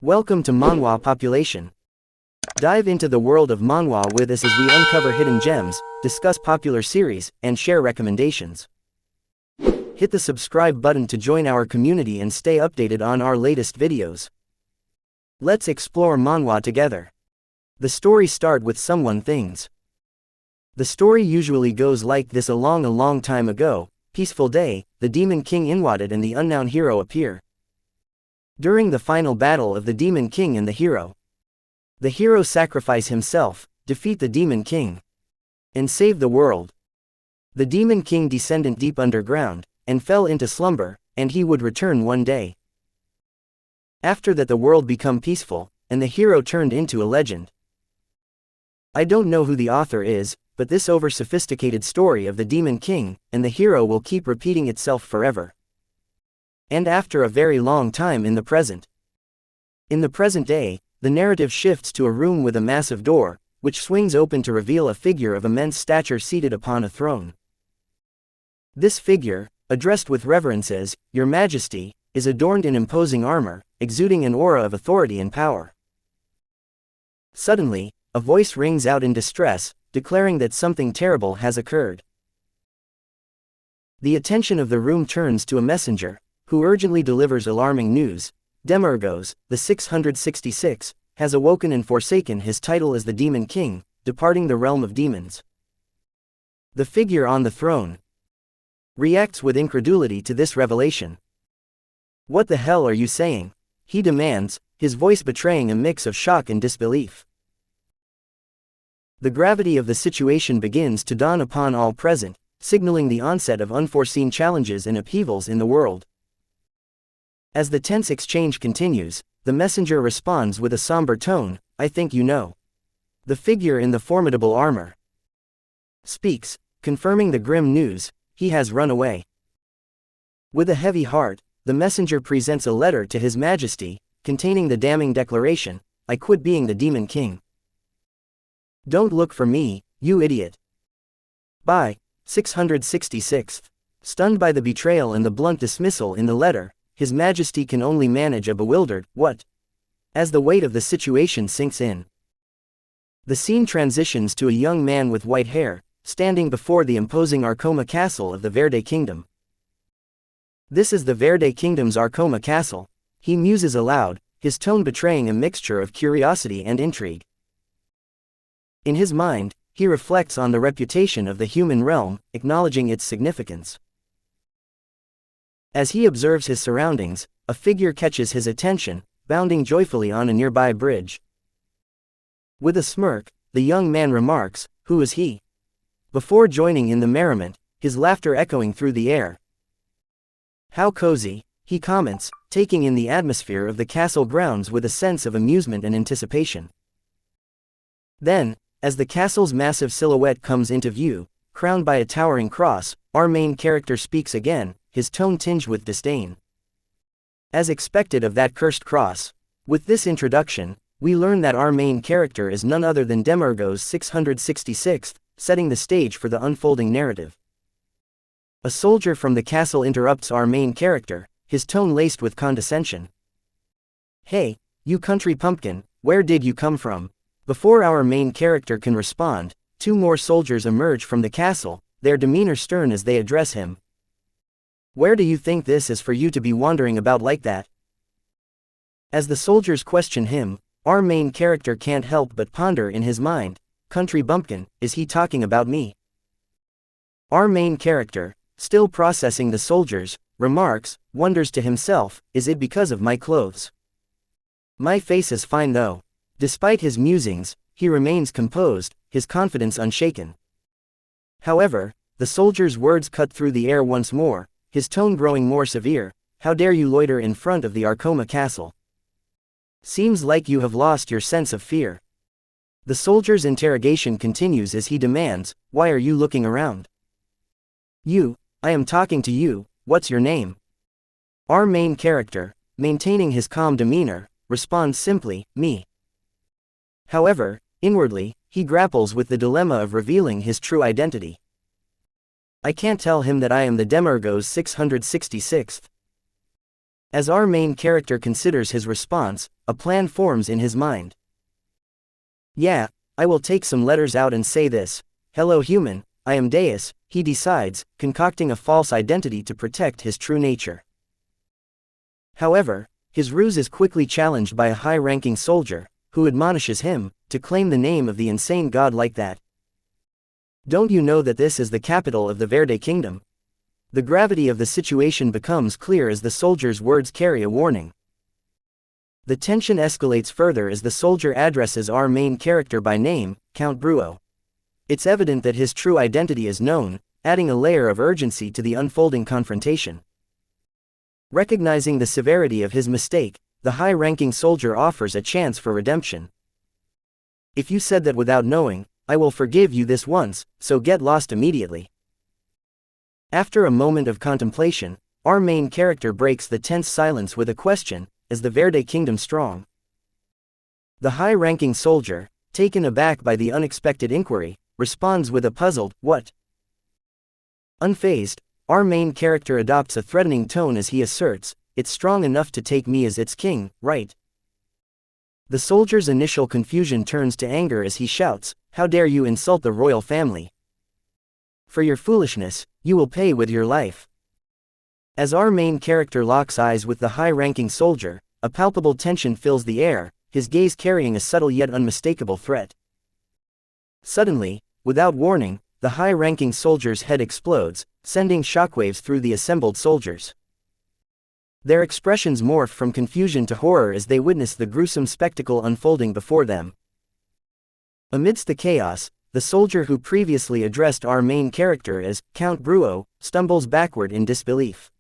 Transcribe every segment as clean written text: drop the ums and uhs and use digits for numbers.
Welcome to Manhwa Population. Dive into the world of manhwa with us as we uncover hidden gems, discuss popular series, and share recommendations. Hit the subscribe button to join our community and stay updated on our latest videos. Let's explore manhwa together. The story starts with someone things. The story usually goes like this: a long time ago, peaceful day, the demon king invaded and the unknown hero appear. During the final battle of the demon king and the hero sacrifice himself, defeat the demon king, and save the world. The demon king descended deep underground, and fell into slumber, and he would return one day. After that the world become peaceful, and the hero turned into a legend. I don't know who the author is, but this over-sophisticated story of the demon king and the hero will keep repeating itself forever. And after a very long time in the present day, the narrative shifts to a room with a massive door, which swings open to reveal a figure of immense stature seated upon a throne. This figure, addressed with reverence as, "Your Majesty," is adorned in imposing armor, exuding an aura of authority and power. Suddenly, a voice rings out in distress, declaring that something terrible has occurred. The attention of the room turns to a messenger, who urgently delivers alarming news. Demergos, the 666, has awoken and forsaken his title as the Demon King, departing the realm of demons. The figure on the throne reacts with incredulity to this revelation. "What the hell are you saying?" he demands, his voice betraying a mix of shock and disbelief. The gravity of the situation begins to dawn upon all present, signaling the onset of unforeseen challenges and upheavals in the world. As the tense exchange continues, the messenger responds with a somber tone, "I think you know." The figure in the formidable armor speaks, confirming the grim news: he has run away. With a heavy heart, the messenger presents a letter to His Majesty, containing the damning declaration, "I quit being the Demon King. Don't look for me, you idiot." By 666. Stunned by the betrayal and the blunt dismissal in the letter, His Majesty can only manage a bewildered, "What?" as the weight of the situation sinks in. The scene transitions to a young man with white hair, standing before the imposing Arkoma Castle of the Verde Kingdom. "This is the Verde Kingdom's Arkoma Castle," he muses aloud, his tone betraying a mixture of curiosity and intrigue. In his mind, he reflects on the reputation of the human realm, acknowledging its significance. As he observes his surroundings, a figure catches his attention, bounding joyfully on a nearby bridge. With a smirk, the young man remarks, "Who is he?" before joining in the merriment, his laughter echoing through the air. "How cozy," he comments, taking in the atmosphere of the castle grounds with a sense of amusement and anticipation. Then, as the castle's massive silhouette comes into view, crowned by a towering cross, our main character speaks again, his tone tinged with disdain. As expected of that cursed cross. With this introduction, we learn that our main character is none other than Demergos 666, setting the stage for the unfolding narrative. A soldier from the castle interrupts our main character, his tone laced with condescension. "Hey, you country pumpkin, where did you come from?" Before our main character can respond, two more soldiers emerge from the castle, their demeanor stern as they address him. "Where do you think this is for you to be wandering about like that?" As the soldiers question him, our main character can't help but ponder in his mind, "Country bumpkin, is he talking about me?" Our main character, still processing the soldiers' remarks, wonders to himself, "Is it because of my clothes? My face is fine though." Despite his musings, he remains composed, his confidence unshaken. However, the soldier's words cut through the air once more, his tone growing more severe. "How dare you loiter in front of the Arkoma Castle? Seems like you have lost your sense of fear." The soldier's interrogation continues as he demands, "Why are you looking around?" "You, I am talking to you, what's your name?" Our main character, maintaining his calm demeanor, responds simply, "Me." However, inwardly, he grapples with the dilemma of revealing his true identity. "I can't tell him that I am the Demergos 666. As our main character considers his response, a plan forms in his mind. Yeah, I will take some letters out and say this. Hello human, I am Deus, he decides, concocting a false identity to protect his true nature. However, his ruse is quickly challenged by a high-ranking soldier, who admonishes him to claim the name of the insane god like that. Don't you know that this is the capital of the Verde Kingdom? The gravity of the situation becomes clear as the soldier's words carry a warning. The tension escalates further as the soldier addresses our main character by name, Count Bruo. It's evident that his true identity is known, adding a layer of urgency to the unfolding confrontation. Recognizing the severity of his mistake, the high-ranking soldier offers a chance for redemption. If you said that without knowing, I will forgive you this once, so get lost immediately. After a moment of contemplation, our main character breaks the tense silence with a question, is the Verde Kingdom strong? The high-ranking soldier, taken aback by the unexpected inquiry, responds with a puzzled, what? Unfazed, our main character adopts a threatening tone as he asserts, it's strong enough to take me as its king, right? The soldier's initial confusion turns to anger as he shouts, how dare you insult the royal family? For your foolishness, you will pay with your life. As our main character locks eyes with the high-ranking soldier, a palpable tension fills the air, his gaze carrying a subtle yet unmistakable threat. Suddenly, without warning, the high-ranking soldier's head explodes, sending shockwaves through the assembled soldiers. Their expressions morph from confusion to horror as they witness the gruesome spectacle unfolding before them. Amidst the chaos, the soldier who previously addressed our main character as Count Bruo stumbles backward in disbelief.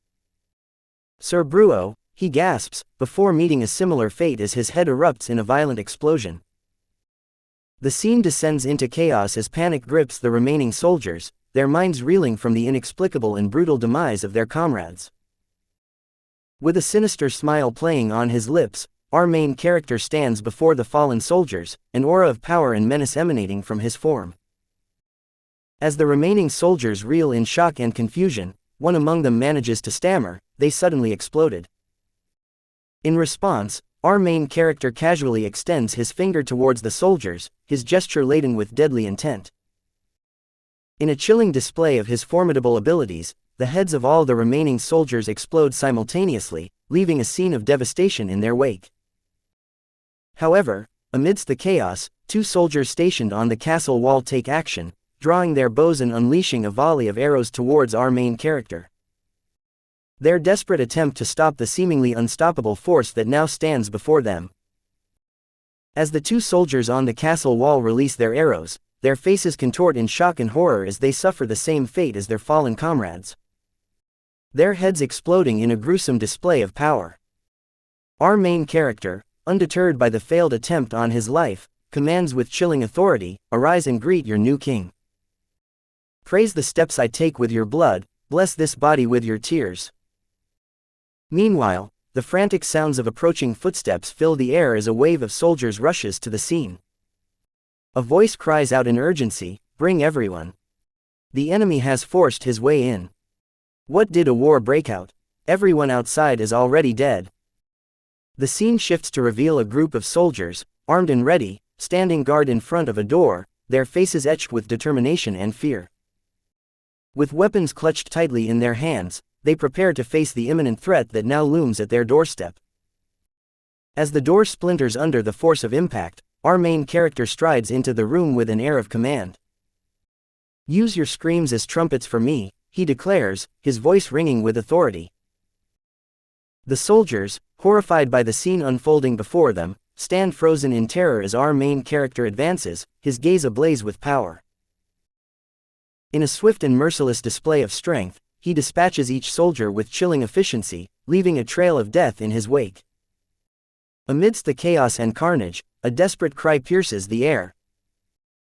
Sir Bruo, he gasps, before meeting a similar fate as his head erupts in a violent explosion. The scene descends into chaos as panic grips the remaining soldiers, their minds reeling from the inexplicable and brutal demise of their comrades. With a sinister smile playing on his lips, our main character stands before the fallen soldiers, an aura of power and menace emanating from his form. As the remaining soldiers reel in shock and confusion, one among them manages to stammer, they suddenly exploded. In response, our main character casually extends his finger towards the soldiers, his gesture laden with deadly intent. In a chilling display of his formidable abilities, the heads of all the remaining soldiers explode simultaneously, leaving a scene of devastation in their wake. However, amidst the chaos, two soldiers stationed on the castle wall take action, drawing their bows and unleashing a volley of arrows towards our main character. Their desperate attempt to stop the seemingly unstoppable force that now stands before them. As the two soldiers on the castle wall release their arrows, their faces contort in shock and horror as they suffer the same fate as their fallen comrades. Their heads exploding in a gruesome display of power. Our main character, undeterred by the failed attempt on his life, commands with chilling authority, arise and greet your new king. Praise the steps I take with your blood, bless this body with your tears. Meanwhile, the frantic sounds of approaching footsteps fill the air as a wave of soldiers rushes to the scene. A voice cries out in urgency, bring everyone. The enemy has forced his way in. What did a war break out? Everyone outside is already dead. The scene shifts to reveal a group of soldiers, armed and ready, standing guard in front of a door, their faces etched with determination and fear. With weapons clutched tightly in their hands, they prepare to face the imminent threat that now looms at their doorstep. As the door splinters under the force of impact, our main character strides into the room with an air of command. Use your screams as trumpets for me, he declares, his voice ringing with authority. The soldiers, horrified by the scene unfolding before them, stand frozen in terror as our main character advances, his gaze ablaze with power. In a swift and merciless display of strength, he dispatches each soldier with chilling efficiency, leaving a trail of death in his wake. Amidst the chaos and carnage, a desperate cry pierces the air.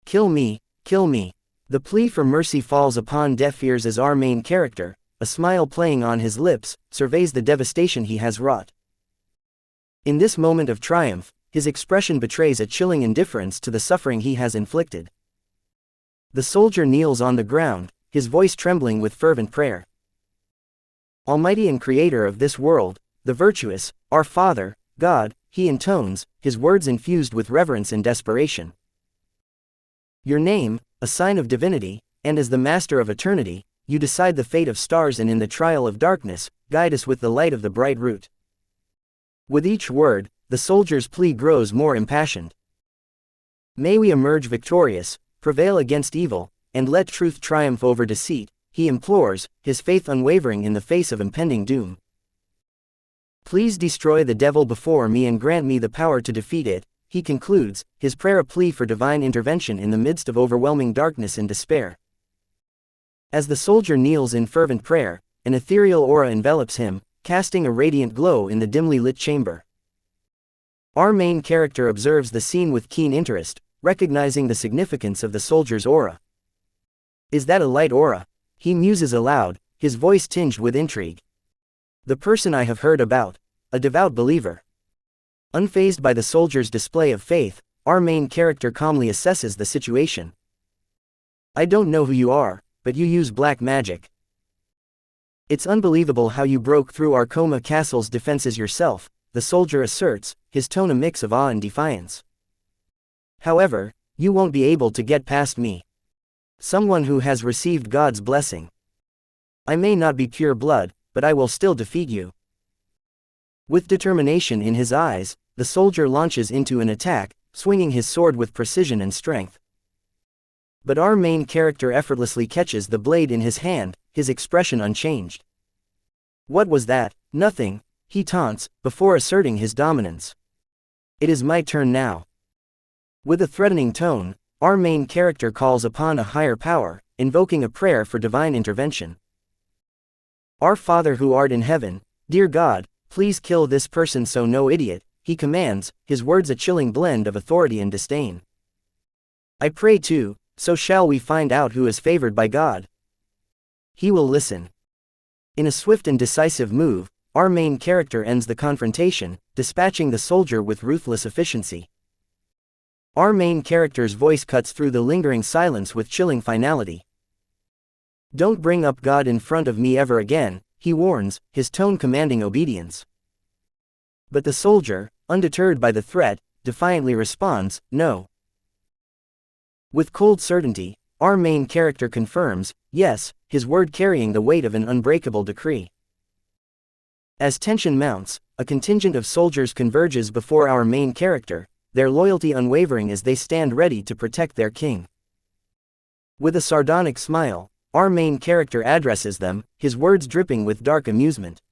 Kill me, kill me. The plea for mercy falls upon deaf ears as our main character, a smile playing on his lips, surveys the devastation he has wrought. In this moment of triumph, his expression betrays a chilling indifference to the suffering he has inflicted. The soldier kneels on the ground, his voice trembling with fervent prayer. Almighty and creator of this world, the virtuous, our Father, God, he intones, his words infused with reverence and desperation. Your name, a sign of divinity, and as the master of eternity, you decide the fate of stars, and in the trial of darkness, guide us with the light of the bright root. With each word, the soldier's plea grows more impassioned. May we emerge victorious, prevail against evil, and let truth triumph over deceit, he implores, his faith unwavering in the face of impending doom. Please destroy the devil before me and grant me the power to defeat it, he concludes, his prayer a plea for divine intervention in the midst of overwhelming darkness and despair. As the soldier kneels in fervent prayer, an ethereal aura envelops him, casting a radiant glow in the dimly lit chamber. Our main character observes the scene with keen interest, recognizing the significance of the soldier's aura. Is that a light aura? He muses aloud, his voice tinged with intrigue. The person I have heard about, a devout believer. Unfazed by the soldier's display of faith, our main character calmly assesses the situation. I don't know who you are, but you use black magic. It's unbelievable how you broke through our Coma Castle's defenses yourself, the soldier asserts, his tone a mix of awe and defiance. However, you won't be able to get past me. Someone who has received God's blessing. I may not be pure blood, but I will still defeat you. With determination in his eyes, the soldier launches into an attack, swinging his sword with precision and strength. But our main character effortlessly catches the blade in his hand, his expression unchanged. What was that? Nothing, he taunts, before asserting his dominance. It is my turn now. With a threatening tone, our main character calls upon a higher power, invoking a prayer for divine intervention. Our Father who art in heaven, dear God, please kill this person so no idiot, he commands, his words a chilling blend of authority and disdain. I pray too, so shall we find out who is favored by God. He will listen. In a swift and decisive move, our main character ends the confrontation, dispatching the soldier with ruthless efficiency. Our main character's voice cuts through the lingering silence with chilling finality. Don't bring up God in front of me ever again, he warns, his tone commanding obedience. But the soldier, undeterred by the threat, defiantly responds, no. With cold certainty, our main character confirms, yes, his word carrying the weight of an unbreakable decree. As tension mounts, a contingent of soldiers converges before our main character, their loyalty unwavering as they stand ready to protect their king. With a sardonic smile, our main character addresses them, his words dripping with dark amusement.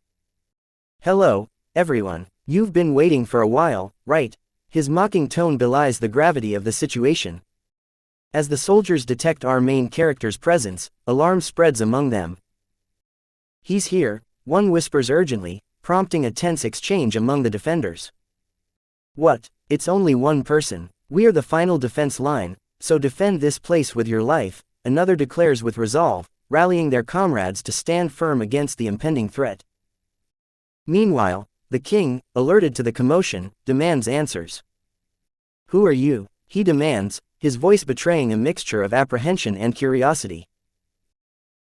Hello, everyone, you've been waiting for a while, right? His mocking tone belies the gravity of the situation. As the soldiers detect our main character's presence, alarm spreads among them. He's here, one whispers urgently, prompting a tense exchange among the defenders. What? It's only one person. We are the final defense line, so defend this place with your life, another declares with resolve, rallying their comrades to stand firm against the impending threat. Meanwhile, the king, alerted to the commotion, demands answers. Who are you? He demands, his voice betraying a mixture of apprehension and curiosity.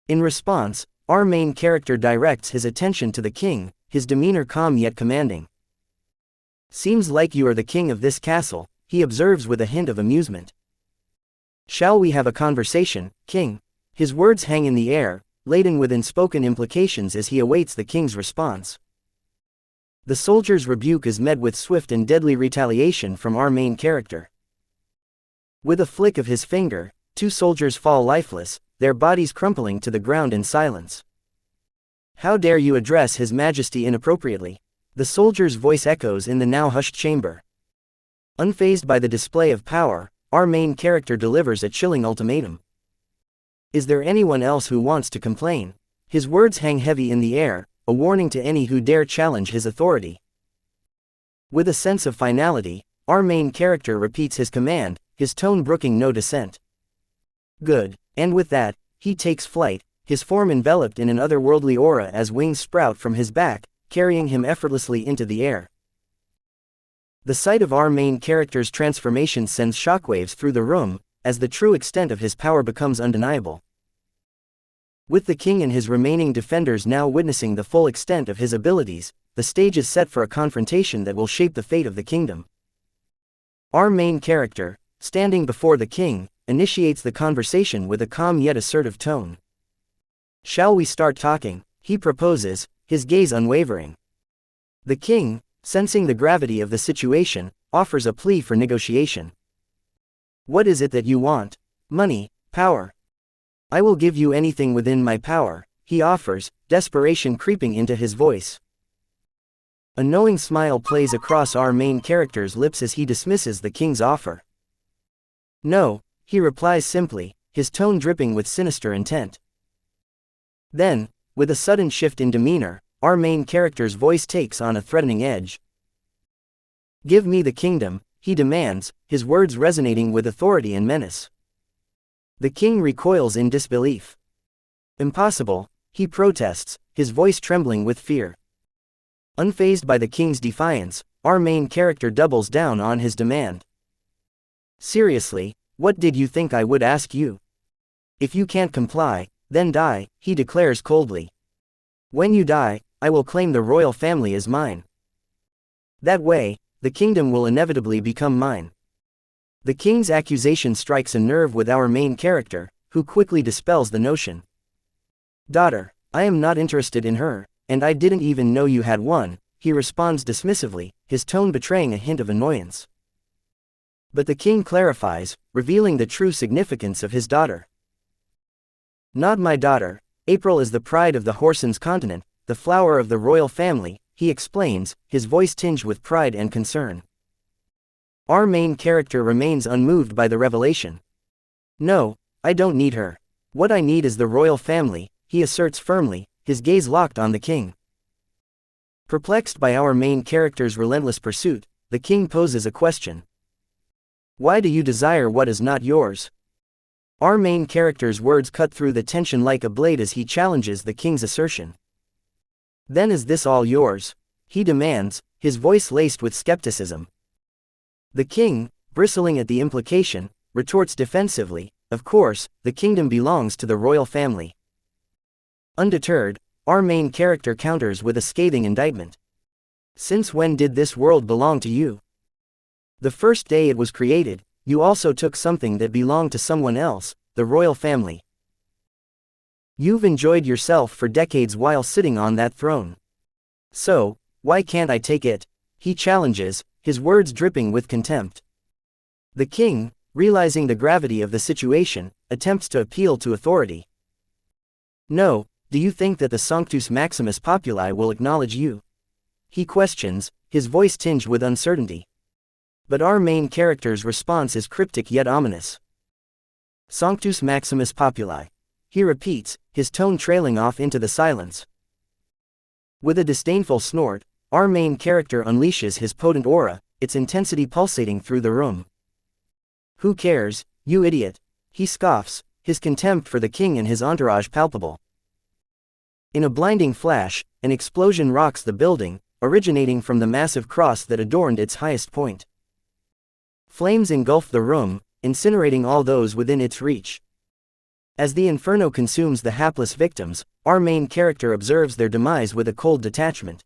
In response, our main character directs his attention to the king, his demeanor calm yet commanding. Seems like you are the king of this castle, he observes with a hint of amusement. Shall we have a conversation, king? His words hang in the air, laden with unspoken implications as he awaits the king's response. The soldier's rebuke is met with swift and deadly retaliation from our main character. With a flick of his finger, two soldiers fall lifeless, their bodies crumpling to the ground in silence. How dare you address His Majesty inappropriately? The soldier's voice echoes in the now hushed chamber. Unfazed by the display of power, our main character delivers a chilling ultimatum. Is there anyone else who wants to complain? His words hang heavy in the air, a warning to any who dare challenge his authority. With a sense of finality, our main character repeats his command, his tone brooking no dissent. Good. And with that, he takes flight, his form enveloped in an otherworldly aura as wings sprout from his back, carrying him effortlessly into the air. The sight of our main character's transformation sends shockwaves through the room, as the true extent of his power becomes undeniable. With the king and his remaining defenders now witnessing the full extent of his abilities, the stage is set for a confrontation that will shape the fate of the kingdom. Our main character, standing before the king, initiates the conversation with a calm yet assertive tone. "Shall we start talking?" he proposes, his gaze unwavering. The king, sensing the gravity of the situation, offers a plea for negotiation. "What is it that you want?" "Money, power." "I will give you anything within my power," he offers, desperation creeping into his voice. A knowing smile plays across our main character's lips as he dismisses the king's offer. "No," he replies simply, his tone dripping with sinister intent. Then, with a sudden shift in demeanor, our main character's voice takes on a threatening edge. "Give me the kingdom," he demands, his words resonating with authority and menace. The king recoils in disbelief. "Impossible," he protests, his voice trembling with fear. Unfazed by the king's defiance, our main character doubles down on his demand. "Seriously, what did you think I would ask you? If you can't comply, then die," he declares coldly. "When you die, I will claim the royal family as mine. That way, the kingdom will inevitably become mine." The king's accusation strikes a nerve with our main character, who quickly dispels the notion. "Daughter, I am not interested in her, and I didn't even know you had one," he responds dismissively, his tone betraying a hint of annoyance. But the king clarifies, revealing the true significance of his daughter. "Not my daughter. April is the pride of the Horsens continent, the flower of the royal family," he explains, his voice tinged with pride and concern. Our main character remains unmoved by the revelation. "No, I don't need her. What I need is the royal family," he asserts firmly, his gaze locked on the king. Perplexed by our main character's relentless pursuit, the king poses a question. "Why do you desire what is not yours?" Our main character's words cut through the tension like a blade as he challenges the king's assertion. "Then is this all yours?" he demands, his voice laced with skepticism. The king, bristling at the implication, retorts defensively, "Of course, the kingdom belongs to the royal family." Undeterred, our main character counters with a scathing indictment. "Since when did this world belong to you? The first day it was created, you also took something that belonged to someone else, the royal family. You've enjoyed yourself for decades while sitting on that throne. So, why can't I take it?" he challenges, his words dripping with contempt. The king, realizing the gravity of the situation, attempts to appeal to authority. "No, do you think that the Sanctus Maximus Populi will acknowledge you?" he questions, his voice tinged with uncertainty. But our main character's response is cryptic yet ominous. "Sanctus Maximus Populi," he repeats, his tone trailing off into the silence. With a disdainful snort, our main character unleashes his potent aura, its intensity pulsating through the room. "Who cares, you idiot?" he scoffs, his contempt for the king and his entourage palpable. In a blinding flash, an explosion rocks the building, originating from the massive cross that adorned its highest point. Flames engulf the room, incinerating all those within its reach. As the inferno consumes the hapless victims, our main character observes their demise with a cold detachment.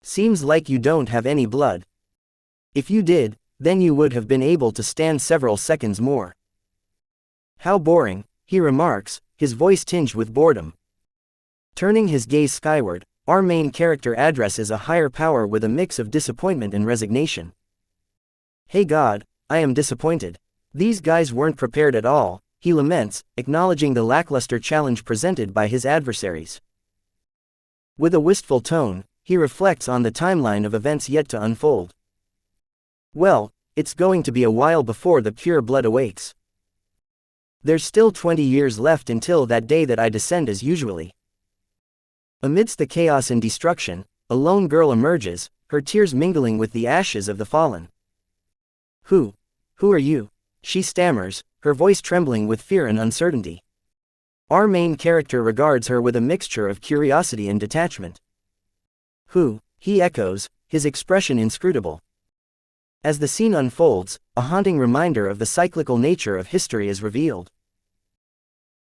"Seems like you don't have any blood. If you did, then you would have been able to stand several seconds more." "How boring," he remarks, his voice tinged with boredom. Turning his gaze skyward, our main character addresses a higher power with a mix of disappointment and resignation. "Hey God, I am disappointed. These guys weren't prepared at all," he laments, acknowledging the lackluster challenge presented by his adversaries. With a wistful tone, he reflects on the timeline of events yet to unfold. "Well, it's going to be a while before the pure blood awakes. There's still 20 years left until that day that I descend as usually." Amidst the chaos and destruction, a lone girl emerges, her tears mingling with the ashes of the fallen. Who are you?" she stammers, her voice trembling with fear and uncertainty. Our main character regards her with a mixture of curiosity and detachment. "Who?" he echoes, his expression inscrutable. As the scene unfolds, a haunting reminder of the cyclical nature of history is revealed.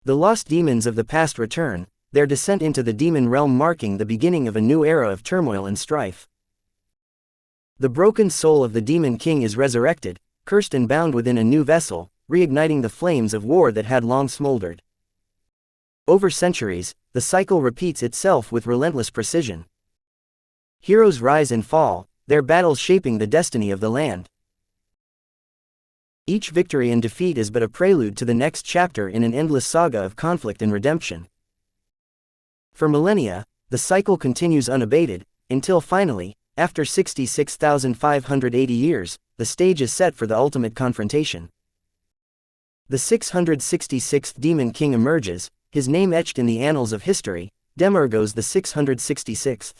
The lost demons of the past return, their descent into the demon realm marking the beginning of a new era of turmoil and strife. The broken soul of the Demon King is resurrected, cursed and bound within a new vessel, reigniting the flames of war that had long smoldered. Over centuries, the cycle repeats itself with relentless precision. Heroes rise and fall, their battles shaping the destiny of the land. Each victory and defeat is but a prelude to the next chapter in an endless saga of conflict and redemption. For millennia, the cycle continues unabated, until finally, after 66,580 years, the stage is set for the ultimate confrontation. The 666th Demon King emerges, his name etched in the annals of history, Demergos the 666th.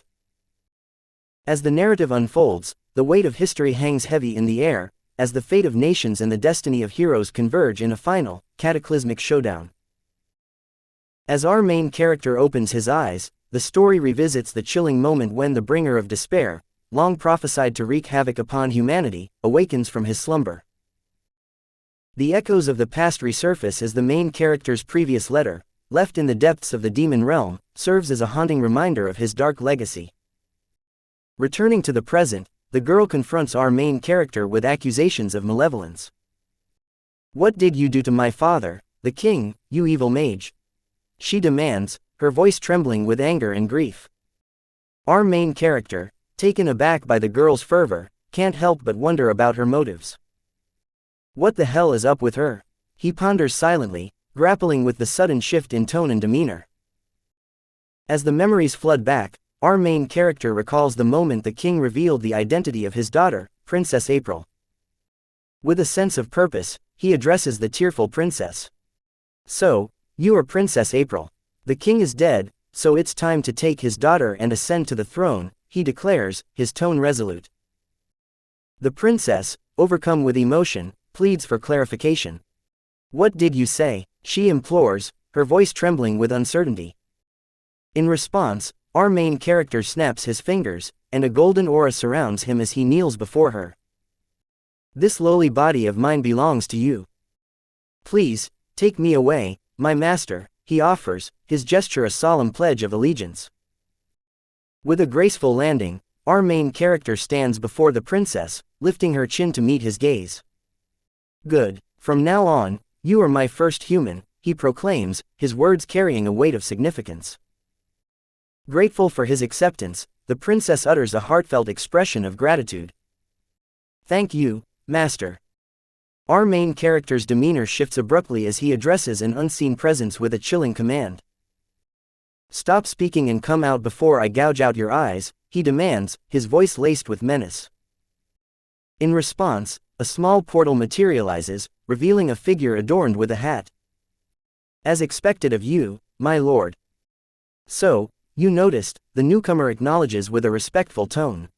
As the narrative unfolds, the weight of history hangs heavy in the air, as the fate of nations and the destiny of heroes converge in a final, cataclysmic showdown. As our main character opens his eyes, the story revisits the chilling moment when the bringer of despair, long prophesied to wreak havoc upon humanity, awakens from his slumber. The echoes of the past resurface as the main character's previous letter, left in the depths of the demon realm, serves as a haunting reminder of his dark legacy. Returning to the present, the girl confronts our main character with accusations of malevolence. "What did you do to my father, the king, you evil mage?" she demands, her voice trembling with anger and grief. Our main character, taken aback by the girl's fervor, can't help but wonder about her motives. What the hell is up with her? He ponders silently, grappling with the sudden shift in tone and demeanor. As the memories flood back, our main character recalls the moment the king revealed the identity of his daughter, Princess April. With a sense of purpose, he addresses the tearful princess. "So, you are Princess April. The king is dead, so it's time to take his daughter and ascend to the throne," he declares, his tone resolute. The princess, overcome with emotion, pleads for clarification. "What did you say?" she implores, her voice trembling with uncertainty. In response, our main character snaps his fingers, and a golden aura surrounds him as he kneels before her. "This lowly body of mine belongs to you. Please, take me away, my master," he offers, his gesture a solemn pledge of allegiance. With a graceful landing, our main character stands before the princess, lifting her chin to meet his gaze. "Good, from now on, you are my first human," he proclaims, his words carrying a weight of significance. Grateful for his acceptance, the princess utters a heartfelt expression of gratitude. "Thank you, master." Our main character's demeanor shifts abruptly as he addresses an unseen presence with a chilling command. "Stop speaking and come out before I gouge out your eyes," he demands, his voice laced with menace. In response, a small portal materializes, revealing a figure adorned with a hat. "As expected of you, my lord." "So, you noticed," the newcomer acknowledges with a respectful tone.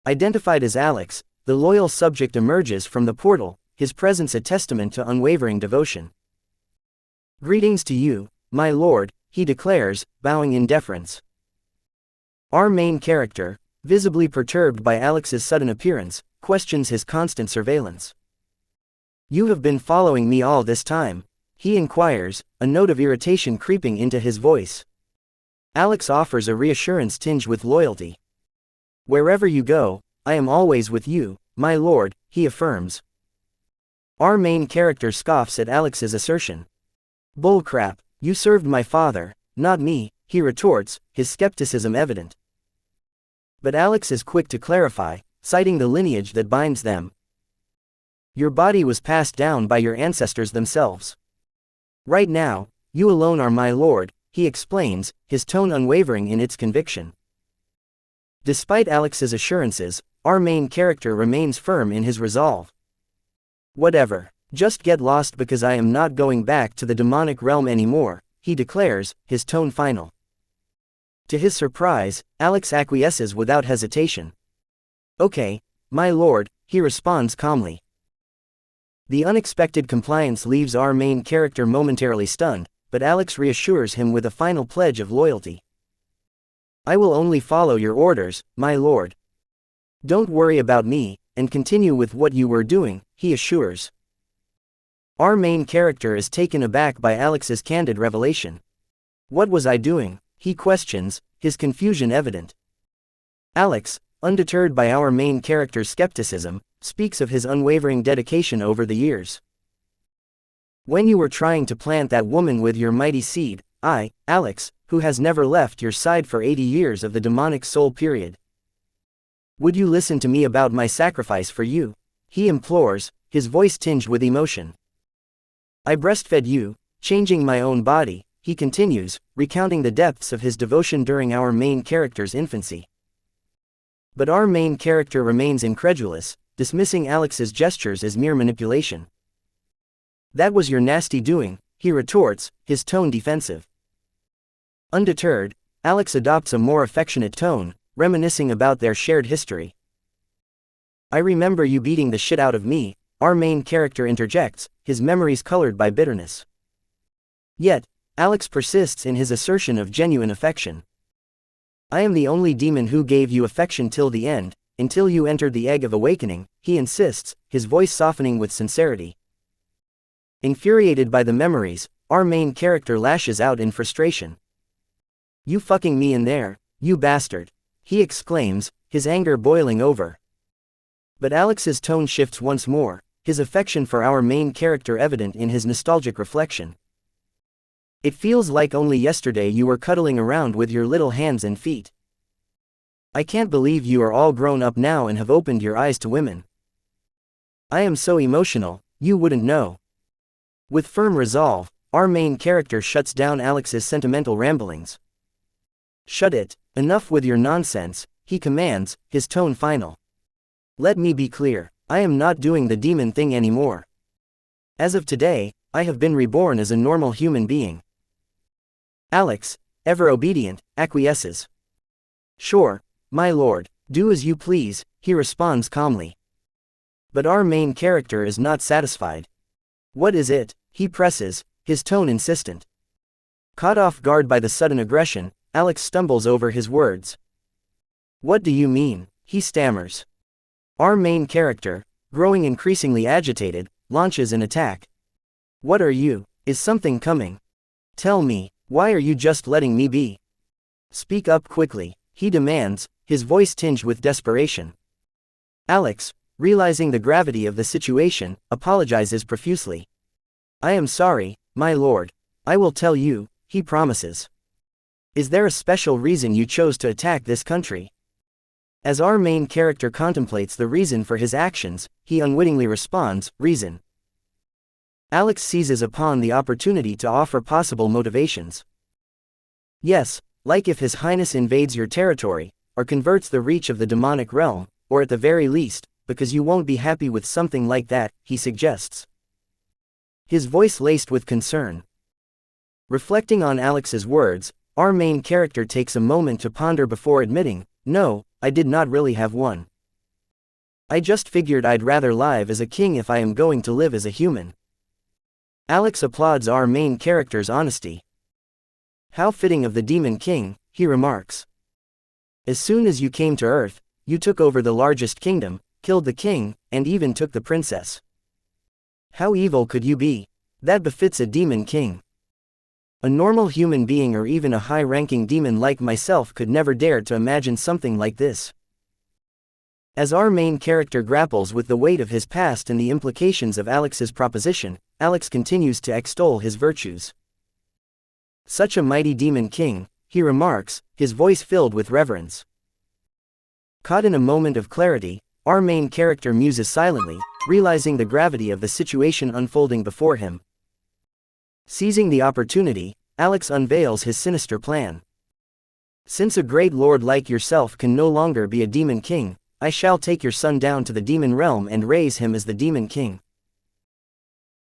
Identified as Alex, the loyal subject emerges from the portal, his presence a testament to unwavering devotion. "Greetings to you, my lord," he declares, bowing in deference. Our main character, visibly perturbed by Alex's sudden appearance, questions his constant surveillance. "You have been following me all this time?" he inquires, a note of irritation creeping into his voice. Alex offers a reassurance tinged with loyalty. "Wherever you go, I am always with you, my lord," he affirms. Our main character scoffs at Alex's assertion. "Bullcrap, you served my father, not me," he retorts, his skepticism evident. But Alex is quick to clarify, citing the lineage that binds them. "Your body was passed down by your ancestors themselves. Right now, you alone are my lord," he explains, his tone unwavering in its conviction. Despite Alex's assurances, our main character remains firm in his resolve. "Whatever, just get lost because I am not going back to the demonic realm anymore," he declares, his tone final. To his surprise, Alex acquiesces without hesitation. "Okay, my lord," he responds calmly. The unexpected compliance leaves our main character momentarily stunned, but Alex reassures him with a final pledge of loyalty. "I will only follow your orders, my lord. Don't worry about me, and continue with what you were doing," he assures. Our main character is taken aback by Alex's candid revelation. What was I doing? He questions, his confusion evident. Alex, undeterred by our main character's skepticism, speaks of his unwavering dedication over the years. When you were trying to plant that woman with your mighty seed, I, Alex, who has never left your side for 80 years of the demonic soul period. Would you listen to me about my sacrifice for you? He implores, his voice tinged with emotion. I breastfed you, changing my own body, he continues, recounting the depths of his devotion during our main character's infancy. But our main character remains incredulous, dismissing Alex's gestures as mere manipulation. That was your nasty doing, he retorts, his tone defensive. Undeterred, Alex adopts a more affectionate tone, reminiscing about their shared history. I remember you beating the shit out of me, our main character interjects, his memories colored by bitterness. Yet, Alex persists in his assertion of genuine affection. I am the only demon who gave you affection till the end, until you entered the egg of awakening, he insists, his voice softening with sincerity. Infuriated by the memories, our main character lashes out in frustration. You fucking me in there, you bastard, he exclaims, his anger boiling over. But Alex's tone shifts once more, his affection for our main character evident in his nostalgic reflection. It feels like only yesterday you were cuddling around with your little hands and feet. I can't believe you are all grown up now and have opened your eyes to women. I am so emotional, you wouldn't know. With firm resolve, our main character shuts down Alex's sentimental ramblings. Shut it, enough with your nonsense, he commands, his tone final. Let me be clear, I am not doing the demon thing anymore. As of today, I have been reborn as a normal human being. Alex, ever obedient, acquiesces. Sure, my lord, do as you please, he responds calmly. But our main character is not satisfied. What is it? He presses, his tone insistent. Caught off guard by the sudden aggression, Alex stumbles over his words. What do you mean? He stammers. Our main character, growing increasingly agitated, launches an attack. What are you? Is something coming? Tell me, why are you just letting me be? Speak up quickly, he demands, his voice tinged with desperation. Alex, realizing the gravity of the situation, apologizes profusely. I am sorry, my lord. I will tell you, he promises. Is there a special reason you chose to attack this country? As our main character contemplates the reason for his actions, he unwittingly responds, reason. Alex seizes upon the opportunity to offer possible motivations. Yes, like if His Highness invades your territory, or converts the reach of the demonic realm, or at the very least, because you won't be happy with something like that, he suggests. His voice laced with concern. Reflecting on Alex's words, our main character takes a moment to ponder before admitting, no, I did not really have one. I just figured I'd rather live as a king if I am going to live as a human. Alex applauds our main character's honesty. How fitting of the Demon King, he remarks. As soon as you came to Earth, you took over the largest kingdom, killed the king, and even took the princess. How evil could you be? That befits a Demon King. A normal human being or even a high-ranking demon like myself could never dare to imagine something like this. As our main character grapples with the weight of his past and the implications of Alex's proposition, Alex continues to extol his virtues. Such a mighty Demon King, he remarks, his voice filled with reverence. Caught in a moment of clarity, our main character muses silently, realizing the gravity of the situation unfolding before him. Seizing the opportunity, Alex unveils his sinister plan. Since a great lord like yourself can no longer be a Demon King, I shall take your son down to the demon realm and raise him as the Demon King.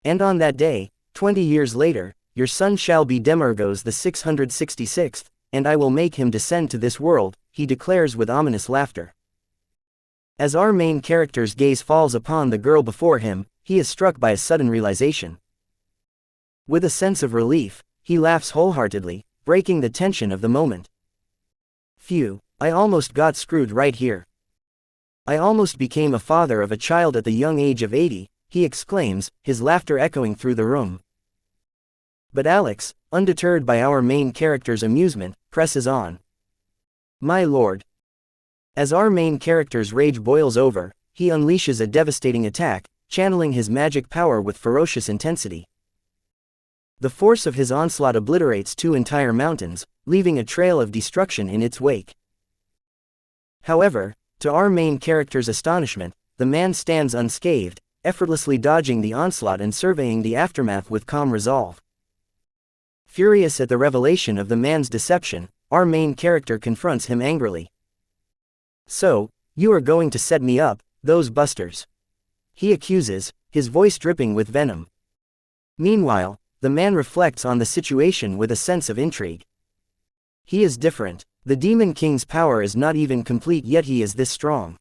And on that day, 20 years later, your son shall be Demergos the 666th, and I will make him descend to this world, he declares with ominous laughter. As our main character's gaze falls upon the girl before him, he is struck by a sudden realization. With a sense of relief, he laughs wholeheartedly, breaking the tension of the moment. Phew, I almost got screwed right here. I almost became a father of a child at the young age of 80, he exclaims, his laughter echoing through the room. But Alex, undeterred by our main character's amusement, presses on. My lord. As our main character's rage boils over, he unleashes a devastating attack, channeling his magic power with ferocious intensity. The force of his onslaught obliterates 2 entire mountains, leaving a trail of destruction in its wake. However, to our main character's astonishment, the man stands unscathed, effortlessly dodging the onslaught and surveying the aftermath with calm resolve. Furious at the revelation of the man's deception, our main character confronts him angrily. So, you are going to set me up, those busters? He accuses, his voice dripping with venom. Meanwhile, the man reflects on the situation with a sense of intrigue. He is different. The Demon King's power is not even complete, yet he is this strong.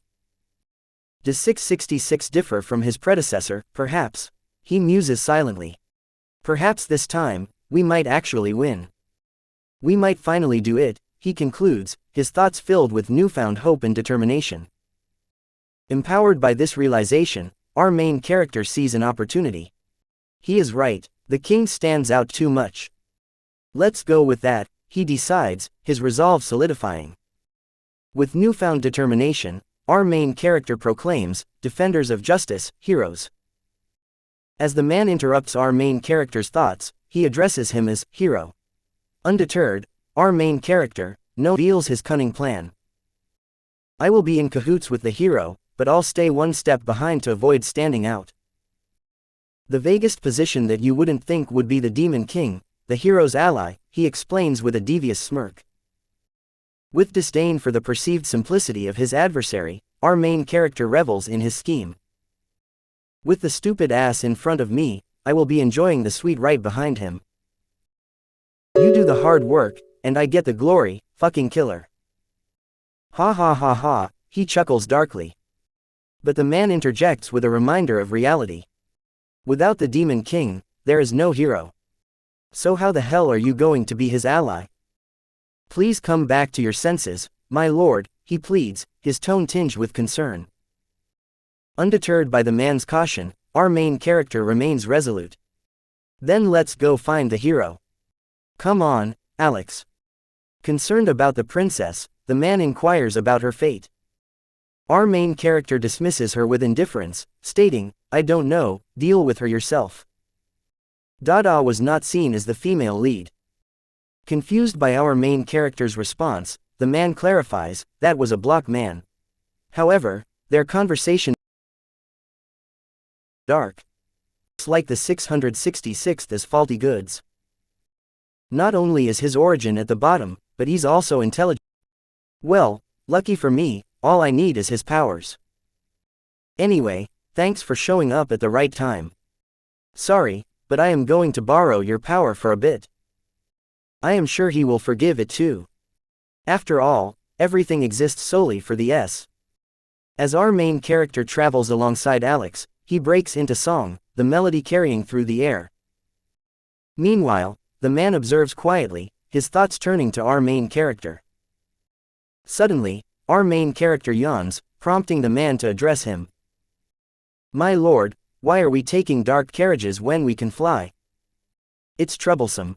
Does 666 differ from his predecessor? Perhaps. He muses silently. Perhaps this time, we might actually win. We might finally do it, he concludes, his thoughts filled with newfound hope and determination. Empowered by this realization, our main character sees an opportunity. He is right, the king stands out too much. Let's go with that, he decides, his resolve solidifying. With newfound determination, our main character proclaims, defenders of justice, heroes. As the man interrupts our main character's thoughts, he addresses him as hero. Undeterred, our main character reveals his cunning plan. I will be in cahoots with the hero, but I'll stay one step behind to avoid standing out. The vaguest position that you wouldn't think would be the Demon King, the hero's ally, he explains with a devious smirk. With disdain for the perceived simplicity of his adversary, our main character revels in his scheme. With the stupid ass in front of me, I will be enjoying the sweet right behind him. You do the hard work, and I get the glory, fucking killer. Ha ha ha ha, he chuckles darkly. But the man interjects with a reminder of reality. Without the Demon King, there is no hero. So how the hell are you going to be his ally? Please come back to your senses, my lord, he pleads, his tone tinged with concern. Undeterred by the man's caution, our main character remains resolute. Then let's go find the hero. Come on, Alex. Concerned about the princess, the man inquires about her fate. Our main character dismisses her with indifference, stating, I don't know, deal with her yourself. Dada was not seen as the female lead. Confused by our main character's response, the man clarifies, that was a block man. However, their conversation dark. It's like the 666th as faulty goods. Not only is his origin at the bottom, but he's also intelligent. Well, lucky for me, all I need is his powers. Anyway, thanks for showing up at the right time. Sorry, but I am going to borrow your power for a bit. I am sure he will forgive it too. After all, everything exists solely for the S. As our main character travels alongside Alex, he breaks into song, the melody carrying through the air. Meanwhile, the man observes quietly, his thoughts turning to our main character. Suddenly, our main character yawns, prompting the man to address him. My lord, why are we taking dark carriages when we can fly? It's troublesome.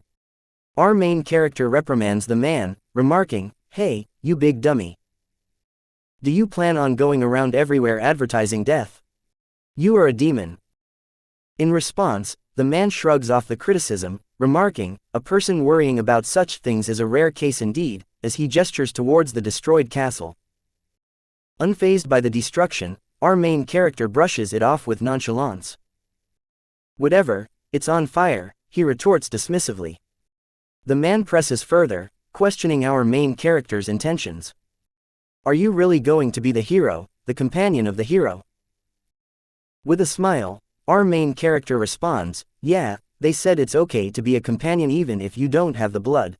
Our main character reprimands the man, remarking, hey, you big dummy. Do you plan on going around everywhere advertising death? You are a demon. In response, the man shrugs off the criticism, remarking, a person worrying about such things is a rare case indeed, as he gestures towards the destroyed castle. Unfazed by the destruction, our main character brushes it off with nonchalance. Whatever, it's on fire, he retorts dismissively. The man presses further, questioning our main character's intentions. Are you really going to be the hero, the companion of the hero? With a smile, our main character responds, yeah, they said it's okay to be a companion even if you don't have the blood.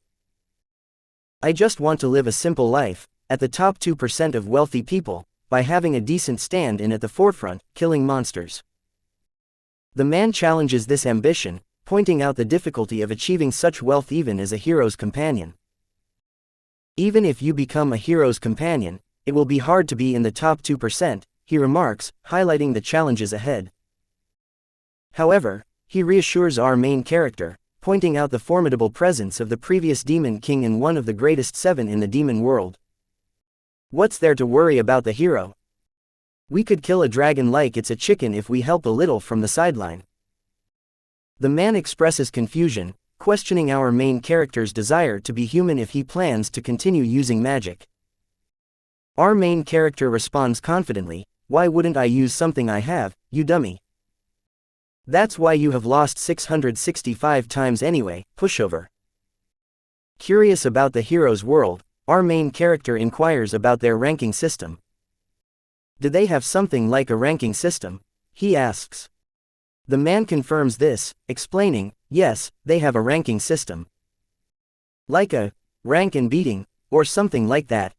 I just want to live a simple life, at the top 2% of wealthy people, by having a decent stand-in at the forefront, killing monsters. The man challenges this ambition, pointing out the difficulty of achieving such wealth even as a hero's companion. Even if you become a hero's companion, it will be hard to be in the top 2%, he remarks, highlighting the challenges ahead. However, he reassures our main character, pointing out the formidable presence of the previous Demon King and one of the greatest 7 in the demon world. What's there to worry about the hero? We could kill a dragon like it's a chicken if we help a little from the sideline. The man expresses confusion, questioning our main character's desire to be human if he plans to continue using magic. Our main character responds confidently, "Why wouldn't I use something I have, you dummy? That's why you have lost 665 times anyway, pushover." Curious about the hero's world, our main character inquires about their ranking system. Do they have something like a ranking system? He asks. The man confirms this, explaining, yes, they have a ranking system. Like a rank and beating, or something like that.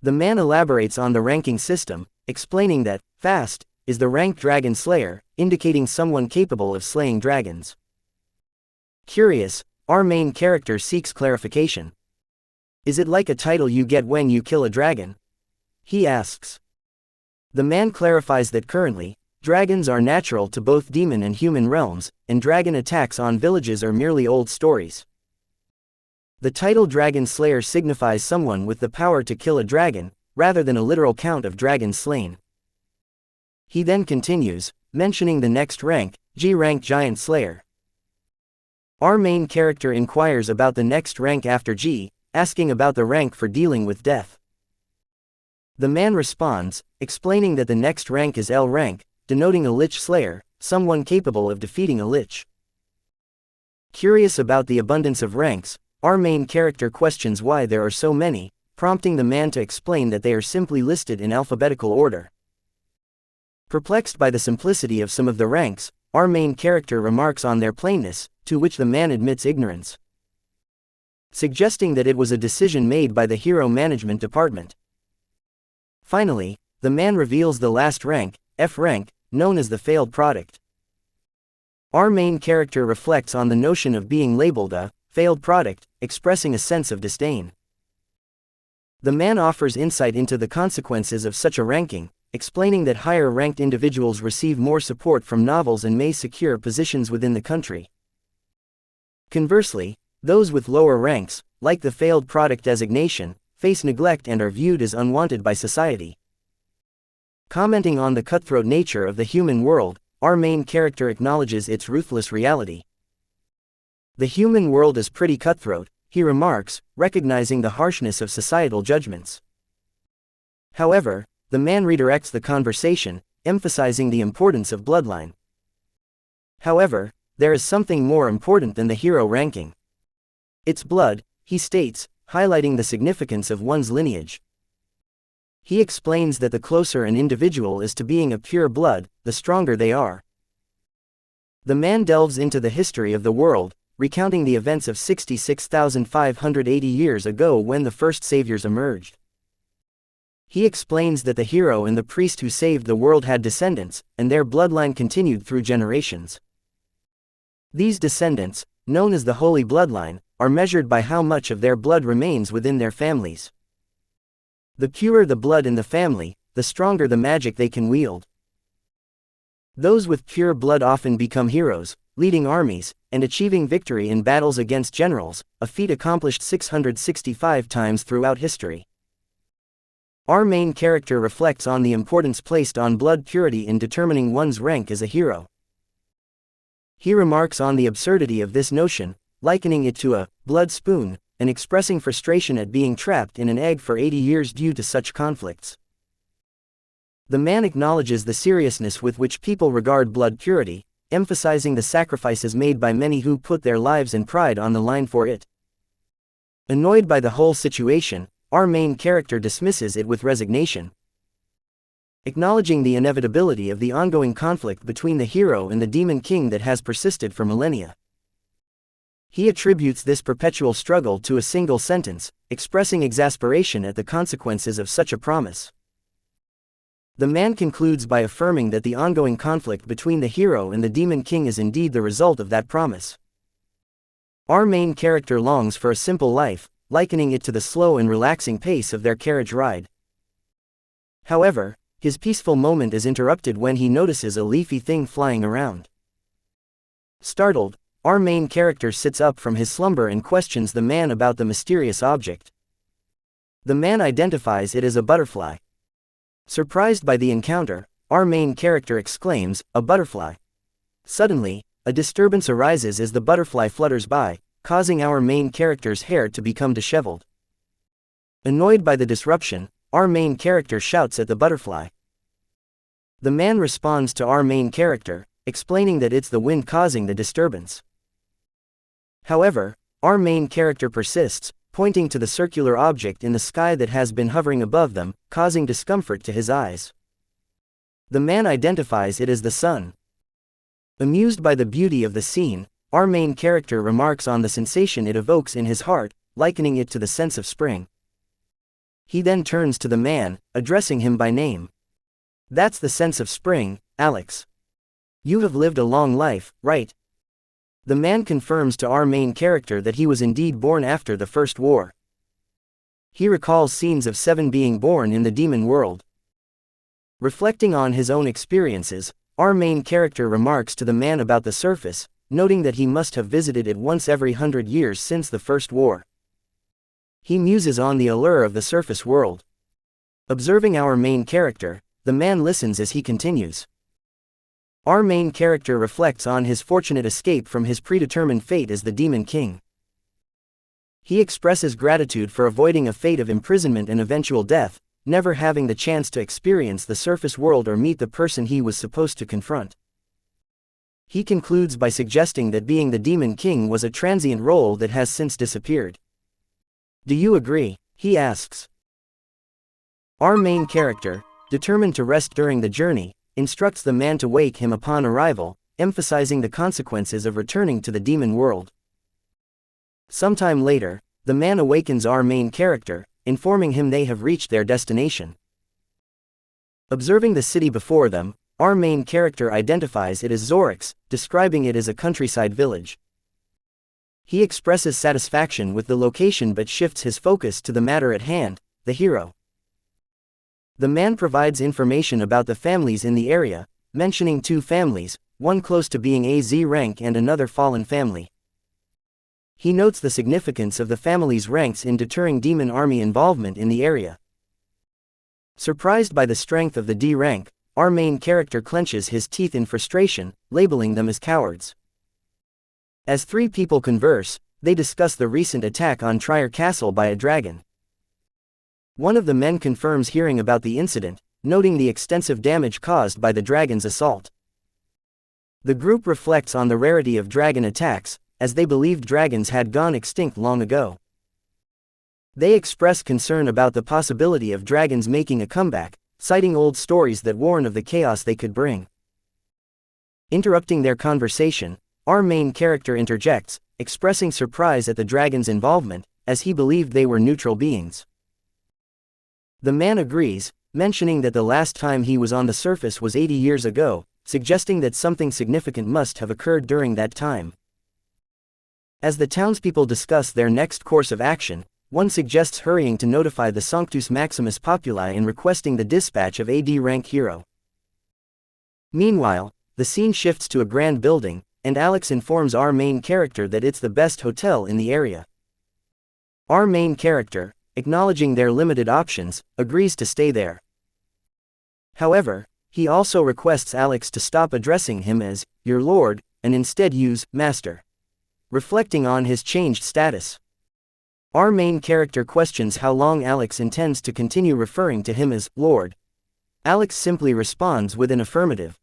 The man elaborates on the ranking system, explaining that fast is the rank dragon slayer, indicating someone capable of slaying dragons. Curious, our main character seeks clarification. Is it like a title you get when you kill a dragon? He asks. The man clarifies that currently, dragons are natural to both demon and human realms, and dragon attacks on villages are merely old stories. The title Dragon Slayer signifies someone with the power to kill a dragon, rather than a literal count of dragons slain. He then continues, mentioning the next rank, G-rank Giant Slayer. Our main character inquires about the next rank after G, asking about the rank for dealing with death. The man responds, explaining that the next rank is L rank, denoting a Lich Slayer, someone capable of defeating a Lich. Curious about the abundance of ranks, our main character questions why there are so many, prompting the man to explain that they are simply listed in alphabetical order. Perplexed by the simplicity of some of the ranks, our main character remarks on their plainness, to which the man admits ignorance, suggesting that it was a decision made by the hero management department. Finally, the man reveals the last rank, F rank, known as the failed product. Our main character reflects on the notion of being labeled a failed product, expressing a sense of disdain. The man offers insight into the consequences of such a ranking, explaining that higher-ranked individuals receive more support from novels and may secure positions within the country. Conversely, those with lower ranks, like the failed product designation, face neglect and are viewed as unwanted by society. Commenting on the cutthroat nature of the human world, our main character acknowledges its ruthless reality. The human world is pretty cutthroat, he remarks, recognizing the harshness of societal judgments. However, the man redirects the conversation, emphasizing the importance of bloodline. However, there is something more important than the hero ranking. It's blood, he states, highlighting the significance of one's lineage. He explains that the closer an individual is to being a pure blood, the stronger they are. The man delves into the history of the world, recounting the events of 66,580 years ago when the first saviors emerged. He explains that the hero and the priest who saved the world had descendants, and their bloodline continued through generations. These descendants, known as the Holy Bloodline, are measured by how much of their blood remains within their families. The purer the blood in the family, the stronger the magic they can wield. Those with pure blood often become heroes, leading armies, and achieving victory in battles against generals, a feat accomplished 665 times throughout history. Our main character reflects on the importance placed on blood purity in determining one's rank as a hero. He remarks on the absurdity of this notion, likening it to a blood spoon, and expressing frustration at being trapped in an egg for 80 years due to such conflicts. The man acknowledges the seriousness with which people regard blood purity, emphasizing the sacrifices made by many who put their lives and pride on the line for it. Annoyed by the whole situation, our main character dismisses it with resignation. Acknowledging the inevitability of the ongoing conflict between the hero and the demon king that has persisted for millennia. He attributes this perpetual struggle to a single sentence, expressing exasperation at the consequences of such a promise. The man concludes by affirming that the ongoing conflict between the hero and the demon king is indeed the result of that promise. Our main character longs for a simple life, likening it to the slow and relaxing pace of their carriage ride. However, his peaceful moment is interrupted when he notices a leafy thing flying around. Startled, our main character sits up from his slumber and questions the man about the mysterious object. The man identifies it as a butterfly. Surprised by the encounter, our main character exclaims, "A butterfly!" Suddenly, a disturbance arises as the butterfly flutters by, causing our main character's hair to become disheveled. Annoyed by the disruption, our main character shouts at the butterfly. The man responds to our main character, explaining that it's the wind causing the disturbance. However, our main character persists, pointing to the circular object in the sky that has been hovering above them, causing discomfort to his eyes. The man identifies it as the sun. Amused by the beauty of the scene, our main character remarks on the sensation it evokes in his heart, likening it to the sense of spring. He then turns to the man, addressing him by name. "That's the sense of spring, Alex. You have lived a long life, right?" The man confirms to our main character that he was indeed born after the First War. He recalls scenes of Seven being born in the demon world. Reflecting on his own experiences, our main character remarks to the man about the surface, noting that he must have visited it once every 100 years since the First War. He muses on the allure of the surface world. Observing our main character, the man listens as he continues. Our main character reflects on his fortunate escape from his predetermined fate as the Demon King. He expresses gratitude for avoiding a fate of imprisonment and eventual death, never having the chance to experience the surface world or meet the person he was supposed to confront. He concludes by suggesting that being the Demon King was a transient role that has since disappeared. "Do you agree?" he asks. Our main character, determined to rest during the journey, instructs the man to wake him upon arrival, emphasizing the consequences of returning to the demon world. Sometime later, the man awakens our main character, informing him they have reached their destination. Observing the city before them, our main character identifies it as Zorix, describing it as a countryside village. He expresses satisfaction with the location but shifts his focus to the matter at hand, the hero. The man provides information about the families in the area, mentioning 2 families, one close to being a Z rank and another fallen family. He notes the significance of the family's ranks in deterring demon army involvement in the area. Surprised by the strength of the D rank, our main character clenches his teeth in frustration, labeling them as cowards. As 3 people converse, they discuss the recent attack on Trier Castle by a dragon. One of the men confirms hearing about the incident, noting the extensive damage caused by the dragon's assault. The group reflects on the rarity of dragon attacks, as they believed dragons had gone extinct long ago. They express concern about the possibility of dragons making a comeback, citing old stories that warn of the chaos they could bring. Interrupting their conversation, our main character interjects, expressing surprise at the dragon's involvement, as he believed they were neutral beings. The man agrees, mentioning that the last time he was on the surface was 80 years ago, suggesting that something significant must have occurred during that time. As the townspeople discuss their next course of action, one suggests hurrying to notify the Sanctus Maximus Populi and requesting the dispatch of a D rank hero. Meanwhile, the scene shifts to a grand building, and Alex informs our main character that it's the best hotel in the area. Our main character, acknowledging their limited options, agrees to stay there. However, he also requests Alex to stop addressing him as "your lord" and instead use "master," reflecting on his changed status. Our main character questions how long Alex intends to continue referring to him as "lord." Alex simply responds with an affirmative.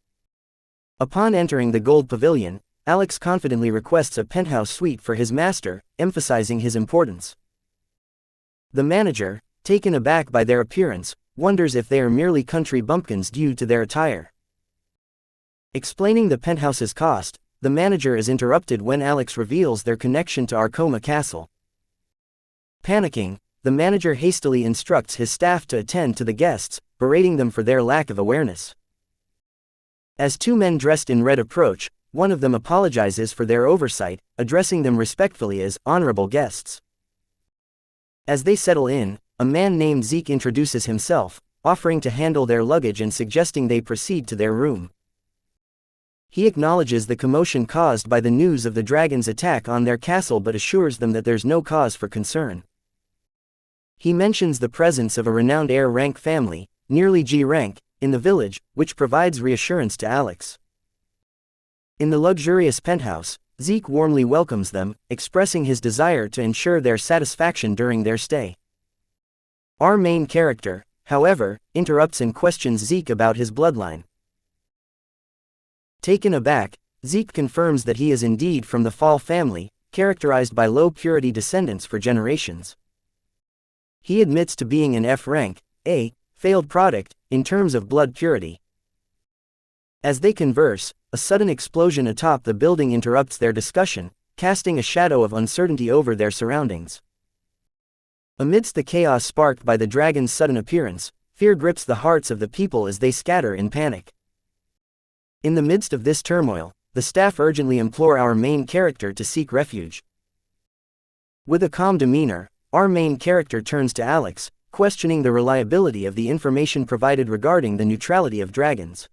Upon entering the gold pavilion, Alex confidently requests a penthouse suite for his master, emphasizing his importance. The manager, taken aback by their appearance, wonders if they are merely country bumpkins due to their attire. Explaining the penthouse's cost, the manager is interrupted when Alex reveals their connection to Arcoma Castle. Panicking, the manager hastily instructs his staff to attend to the guests, berating them for their lack of awareness. As 2 men dressed in red approach, one of them apologizes for their oversight, addressing them respectfully as honorable guests. As they settle in, a man named Zeke introduces himself, offering to handle their luggage and suggesting they proceed to their room. He acknowledges the commotion caused by the news of the dragon's attack on their castle but assures them that there's no cause for concern. He mentions the presence of a renowned heir rank family, nearly G rank, in the village, which provides reassurance to Alex. In the luxurious penthouse, Zeke warmly welcomes them, expressing his desire to ensure their satisfaction during their stay. Our main character, however, interrupts and questions Zeke about his bloodline. Taken aback, Zeke confirms that he is indeed from the Fall family, characterized by low-purity descendants for generations. He admits to being an F rank, a failed product, in terms of blood purity. As they converse, a sudden explosion atop the building interrupts their discussion, casting a shadow of uncertainty over their surroundings. Amidst the chaos sparked by the dragon's sudden appearance, fear grips the hearts of the people as they scatter in panic. In the midst of this turmoil, the staff urgently implore our main character to seek refuge. With a calm demeanor, our main character turns to Alex, questioning the reliability of the information provided regarding the neutrality of dragons.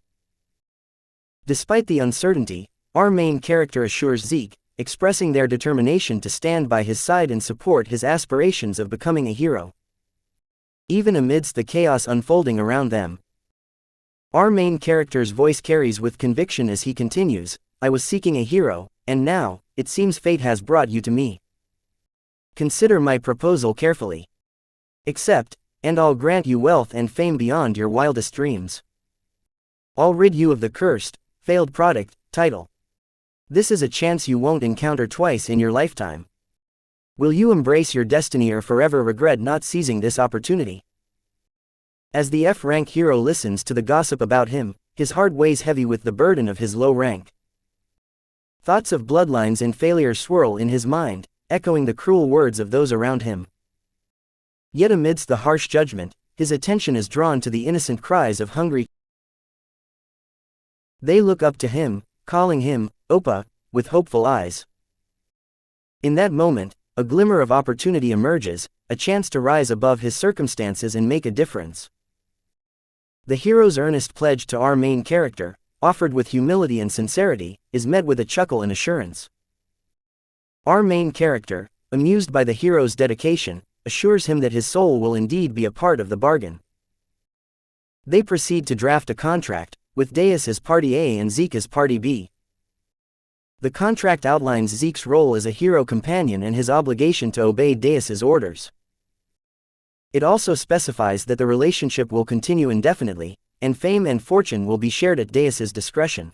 Despite the uncertainty, our main character assures Zeke, expressing their determination to stand by his side and support his aspirations of becoming a hero. Even amidst the chaos unfolding around them, our main character's voice carries with conviction as he continues, "I was seeking a hero, and now, it seems fate has brought you to me. Consider my proposal carefully. Accept, and I'll grant you wealth and fame beyond your wildest dreams. I'll rid you of the cursed, failed product title. This is a chance you won't encounter twice in your lifetime. Will you embrace your destiny or forever regret not seizing this opportunity?" As the F-rank hero listens to the gossip about him, his heart weighs heavy with the burden of his low rank. Thoughts of bloodlines and failure swirl in his mind, echoing the cruel words of those around him. Yet amidst the harsh judgment, his attention is drawn to the innocent cries of hungry. They look up to him, calling him, Oppa, with hopeful eyes. In that moment, a glimmer of opportunity emerges, a chance to rise above his circumstances and make a difference. The hero's earnest pledge to our main character, offered with humility and sincerity, is met with a chuckle and assurance. Our main character, amused by the hero's dedication, assures him that his soul will indeed be a part of the bargain. They proceed to draft a contract, with Deus as Party A and Zeke as Party B. The contract outlines Zeke's role as a hero companion and his obligation to obey Deus's orders. It also specifies that the relationship will continue indefinitely, and fame and fortune will be shared at Deus's discretion.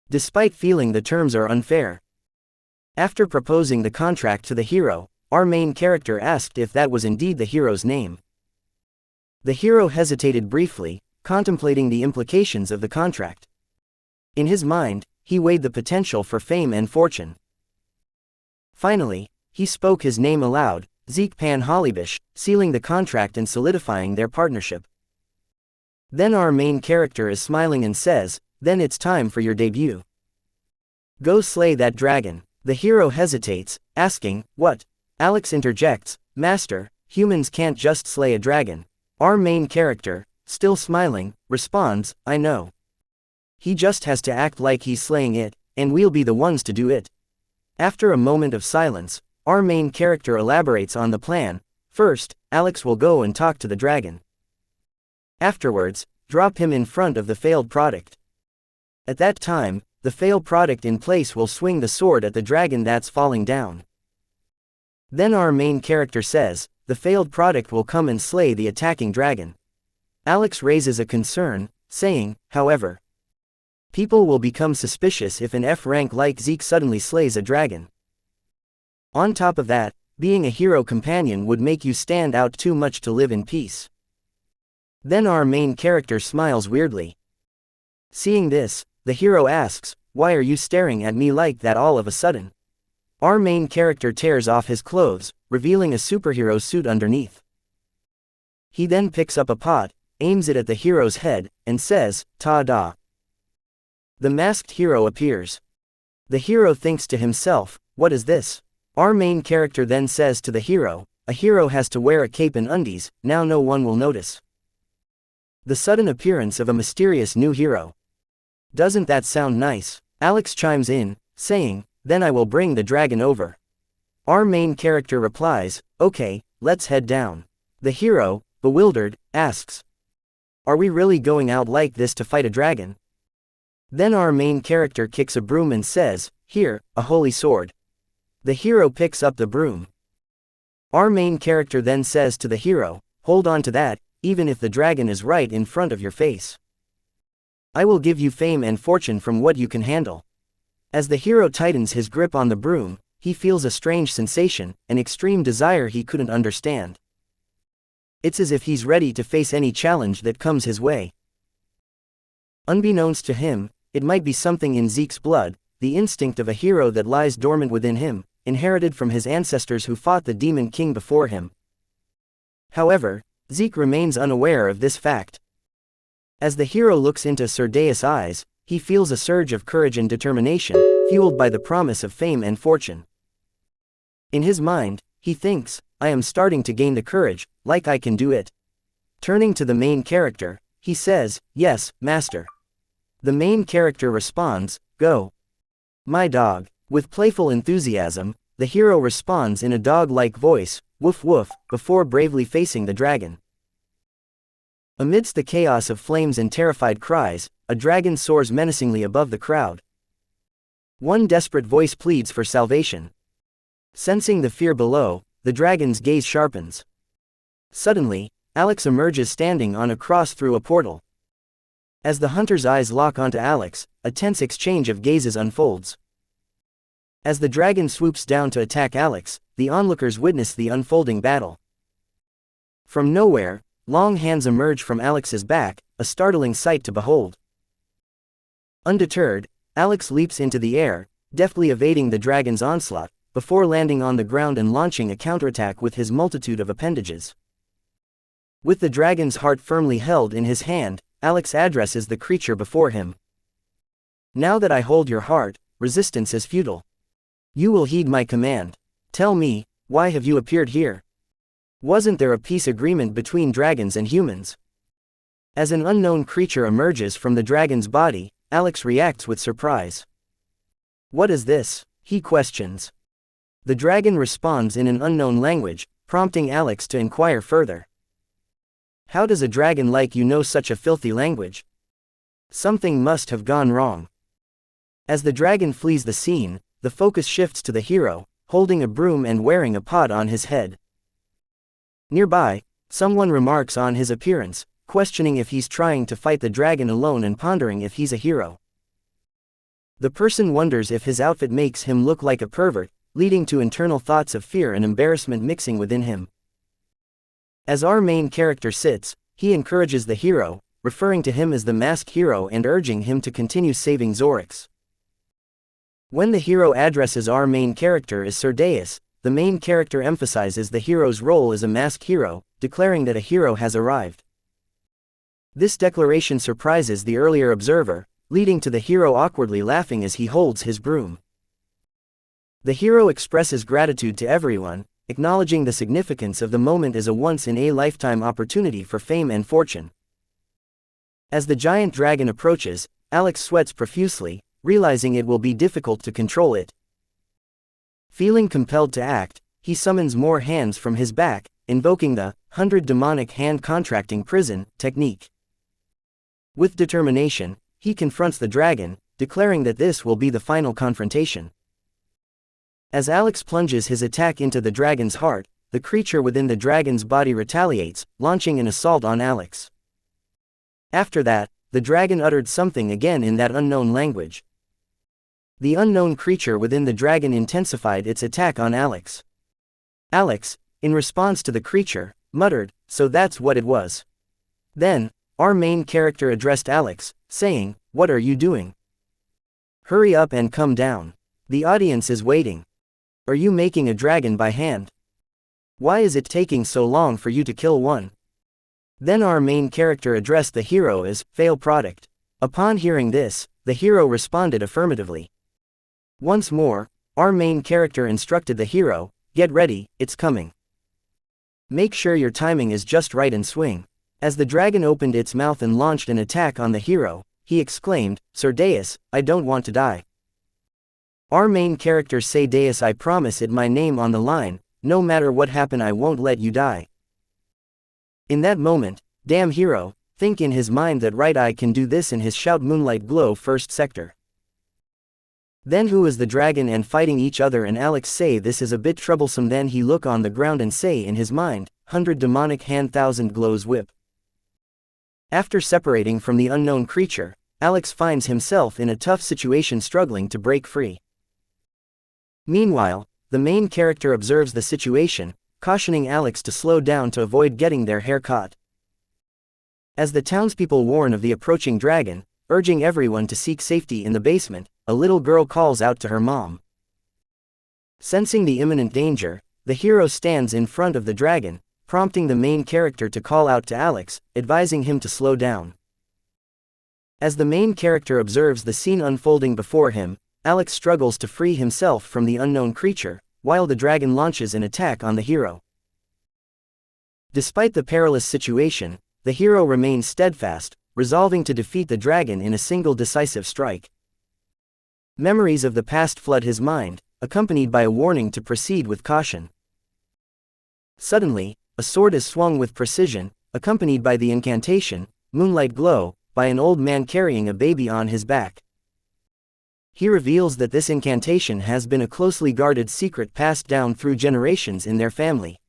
Despite feeling the terms are unfair, after proposing the contract to the hero, our main character asked if that was indeed the hero's name. The hero hesitated briefly, contemplating the implications of the contract. In his mind, he weighed the potential for fame and fortune. Finally, he spoke his name aloud, Zeke Pan Hollybish, sealing the contract and solidifying their partnership. Then our main character is smiling and says, "Then it's time for your debut. Go slay that dragon." The hero hesitates, asking, "What?" Alex interjects, "Master, humans can't just slay a dragon." Our main character, still smiling, responds, "I know. He just has to act like he's slaying it, and we'll be the ones to do it." After a moment of silence, our main character elaborates on the plan. First, Alex will go and talk to the dragon. Afterwards, drop him in front of the failed product. At that time, the failed product in place will swing the sword at the dragon that's falling down. Then our main character says, the failed product will come and slay the attacking dragon. Alex raises a concern, saying, however, people will become suspicious if an F rank like Zeke suddenly slays a dragon. On top of that, being a hero companion would make you stand out too much to live in peace. Then our main character smiles weirdly. Seeing this, the hero asks, "Why are you staring at me like that all of a sudden?" Our main character tears off his clothes, revealing a superhero suit underneath. He then picks up a pot, aims it at the hero's head, and says, "Ta-da." The masked hero appears. The hero thinks to himself, "What is this?" Our main character then says to the hero, "A hero has to wear a cape and undies, now no one will notice." The sudden appearance of a mysterious new hero. Doesn't that sound nice? Alex chimes in, saying, then I will bring the dragon over. Our main character replies, okay, let's head down. The hero, bewildered, asks, are we really going out like this to fight a dragon? Then our main character kicks a broom and says, here, a holy sword. The hero picks up the broom. Our main character then says to the hero, hold on to that, even if the dragon is right in front of your face. I will give you fame and fortune from what you can handle. As the hero tightens his grip on the broom, he feels a strange sensation, an extreme desire he couldn't understand. It's as if he's ready to face any challenge that comes his way. Unbeknownst to him, it might be something in Zeke's blood, the instinct of a hero that lies dormant within him, inherited from his ancestors who fought the Demon King before him. However, Zeke remains unaware of this fact. As the hero looks into Sir Deus' eyes, he feels a surge of courage and determination, fueled by the promise of fame and fortune. In his mind, he thinks, I am starting to gain the courage, like I can do it. Turning to the main character, he says, yes, master. The main character responds, go. My dog. With playful enthusiasm, the hero responds in a dog-like voice, woof woof, before bravely facing the dragon. Amidst the chaos of flames and terrified cries, a dragon soars menacingly above the crowd. One desperate voice pleads for salvation. Sensing the fear below, the dragon's gaze sharpens. Suddenly, Alex emerges standing on a cross through a portal. As the hunter's eyes lock onto Alex, a tense exchange of gazes unfolds. As the dragon swoops down to attack Alex, the onlookers witness the unfolding battle. From nowhere, long hands emerge from Alex's back, a startling sight to behold. Undeterred, Alex leaps into the air, deftly evading the dragon's onslaught, before landing on the ground and launching a counterattack with his multitude of appendages. With the dragon's heart firmly held in his hand, Alex addresses the creature before him. Now that I hold your heart, resistance is futile. You will heed my command. Tell me, why have you appeared here? Wasn't there a peace agreement between dragons and humans? As an unknown creature emerges from the dragon's body, Alex reacts with surprise. What is this? He questions. The dragon responds in an unknown language, prompting Alex to inquire further. How does a dragon like you know such a filthy language? Something must have gone wrong. As the dragon flees the scene, the focus shifts to the hero, holding a broom and wearing a pot on his head. Nearby, someone remarks on his appearance, questioning if he's trying to fight the dragon alone and pondering if he's a hero. The person wonders if his outfit makes him look like a pervert, leading to internal thoughts of fear and embarrassment mixing within him. As our main character sits, he encourages the hero, referring to him as the masked hero and urging him to continue saving Zorix. When the hero addresses our main character as Sir Deus, the main character emphasizes the hero's role as a masked hero, declaring that a hero has arrived. This declaration surprises the earlier observer, leading to the hero awkwardly laughing as he holds his broom. The hero expresses gratitude to everyone, acknowledging the significance of the moment as a once-in-a-lifetime opportunity for fame and fortune. As the giant dragon approaches, Alex sweats profusely, realizing it will be difficult to control it. Feeling compelled to act, he summons more hands from his back, invoking the 100 demonic hand contracting prison technique. With determination, he confronts the dragon, declaring that this will be the final confrontation. As Alex plunges his attack into the dragon's heart, the creature within the dragon's body retaliates, launching an assault on Alex. After that, the dragon uttered something again in that unknown language. The unknown creature within the dragon intensified its attack on Alex. Alex, in response to the creature, muttered, "So that's what it was." Then, our main character addressed Alex, saying, "What are you doing? Hurry up and come down. The audience is waiting. Are you making a dragon by hand? Why is it taking so long for you to kill one?" Then our main character addressed the hero as, "Fail product." Upon hearing this, the hero responded affirmatively. Once more, our main character instructed the hero, "Get ready, it's coming. Make sure your timing is just right and swing." As the dragon opened its mouth and launched an attack on the hero, he exclaimed, "Sir Deus, I don't want to die." Our main character say, "Deus, I promise it my name on the line, no matter what happen I won't let you die." In that moment, damn hero, think in his mind that right I can do this in his shout moonlight glow first sector. Then who is the dragon and fighting each other and Alex say this is a bit troublesome then he look on the ground and say in his mind, 100 demonic hand 1000 glows whip. After separating from the unknown creature, Alex finds himself in a tough situation struggling to break free. Meanwhile, the main character observes the situation, cautioning Alex to slow down to avoid getting their hair caught. As the townspeople warn of the approaching dragon, urging everyone to seek safety in the basement, a little girl calls out to her mom. Sensing the imminent danger, the hero stands in front of the dragon, prompting the main character to call out to Alex, advising him to slow down. As the main character observes the scene unfolding before him, Alex struggles to free himself from the unknown creature, while the dragon launches an attack on the hero. Despite the perilous situation, the hero remains steadfast, resolving to defeat the dragon in a single decisive strike. Memories of the past flood his mind, accompanied by a warning to proceed with caution. Suddenly, a sword is swung with precision, accompanied by the incantation, Moonlight Glow, by an old man carrying a baby on his back. He reveals that this incantation has been a closely guarded secret passed down through generations in their family.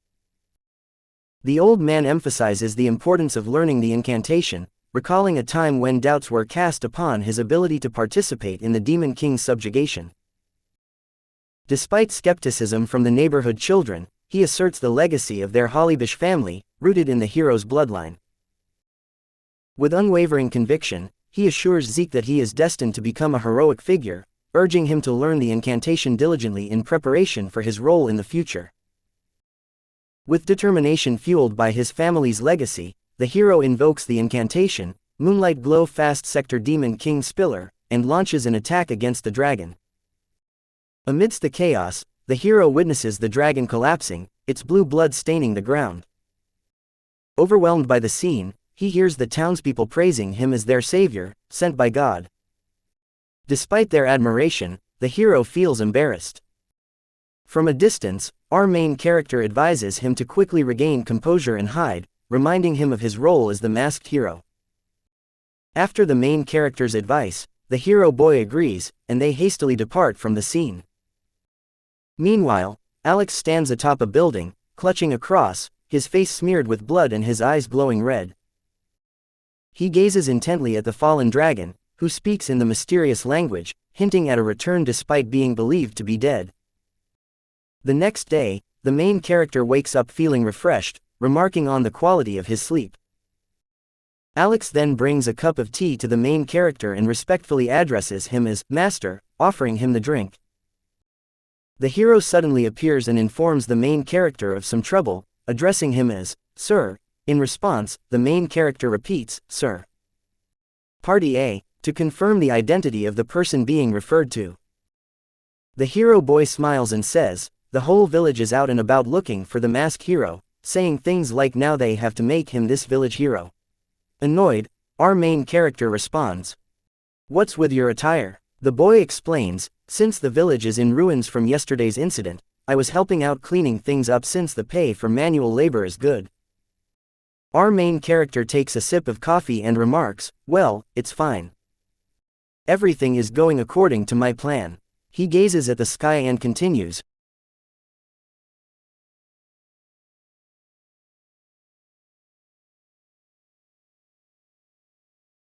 The old man emphasizes the importance of learning the incantation, recalling a time when doubts were cast upon his ability to participate in the Demon King's subjugation. Despite skepticism from the neighborhood children, he asserts the legacy of their Hollybish family, rooted in the hero's bloodline. With unwavering conviction, he assures Zeke that he is destined to become a heroic figure, urging him to learn the incantation diligently in preparation for his role in the future. With determination fueled by his family's legacy, the hero invokes the incantation, Moonlight Glow Fast Sector Demon King Spiller, and launches an attack against the dragon. Amidst the chaos, the hero witnesses the dragon collapsing, its blue blood staining the ground. Overwhelmed by the scene, he hears the townspeople praising him as their savior, sent by God. Despite their admiration, the hero feels embarrassed. From a distance, our main character advises him to quickly regain composure and hide, reminding him of his role as the masked hero. After the main character's advice, the hero boy agrees, and they hastily depart from the scene. Meanwhile, Alex stands atop a building, clutching a cross, his face smeared with blood and his eyes glowing red. He gazes intently at the fallen dragon, who speaks in the mysterious language, hinting at a return despite being believed to be dead. The next day, the main character wakes up feeling refreshed, remarking on the quality of his sleep. Alex then brings a cup of tea to the main character and respectfully addresses him as Master, offering him the drink. The hero suddenly appears and informs the main character of some trouble, addressing him as Sir. In response, the main character repeats, Sir. Party A, to confirm the identity of the person being referred to. The hero boy smiles and says, the whole village is out and about looking for the masked hero, saying things like now they have to make him this village hero. Annoyed, our main character responds, What's with your attire? The boy explains, since the village is in ruins from yesterday's incident, I was helping out cleaning things up since the pay for manual labor is good. Our main character takes a sip of coffee and remarks, well, it's fine. Everything is going according to my plan. He gazes at the sky and continues,